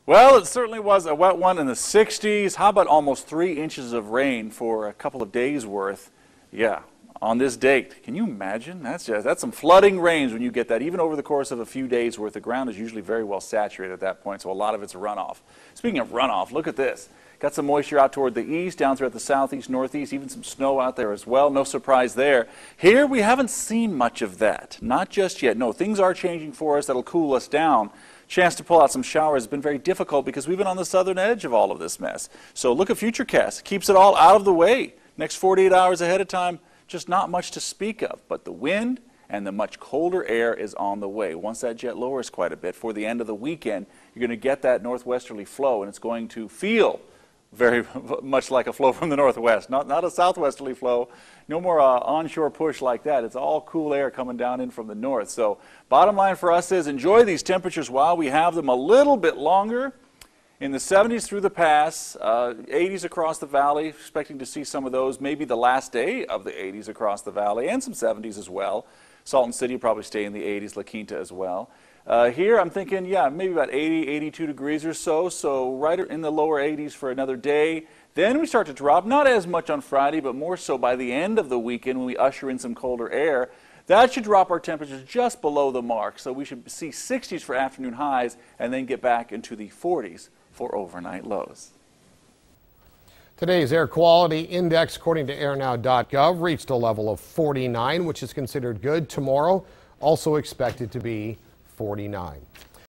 Well, it certainly was a wet one in the 60s. How about almost 3 inches of rain for a couple of days worth? Yeah, on this date. Can you imagine? That's some flooding rains when you get that. Even over the course of a few days worth, the ground is usually very well saturated at that point, so a lot of it's runoff. Speaking of runoff, look at this. Got some moisture out toward the east, down throughout the southeast, northeast, even some snow out there as well. No surprise there. Here, we haven't seen much of that. Not just yet. No, things are changing for us. That'll cool us down. Chance to pull out some showers has been very difficult because we've been on the southern edge of all of this mess. So look at Futurecast. Keeps it all out of the way. Next 48 hours ahead of time, just not much to speak of. But the wind and the much colder air is on the way. Once that jet lowers quite a bit for the end of the weekend, you're going to get that northwesterly flow, and it's going to feel very much like a flow from the northwest, not a southwesterly flow. No more onshore push like that. It's all cool air coming down in from the north. So bottom line for us is enjoy these temperatures while we have them a little bit longer. In the 70s through the pass, 80s across the valley, expecting to see some of those, maybe the last day of the 80s across the valley, and some 70s as well. Salton City will probably stay in the 80s, La Quinta as well. Here I'm thinking, yeah, maybe about 80, 82 degrees or so, so right in the lower 80s for another day. Then we start to drop, not as much on Friday, but more so by the end of the weekend when we usher in some colder air. That should drop our temperatures just below the mark, so we should see 60s for afternoon highs and then get back into the 40s for overnight lows. Today's air quality index, according to airnow.gov, reached a level of 49, which is considered good. Tomorrow, also expected to be 49.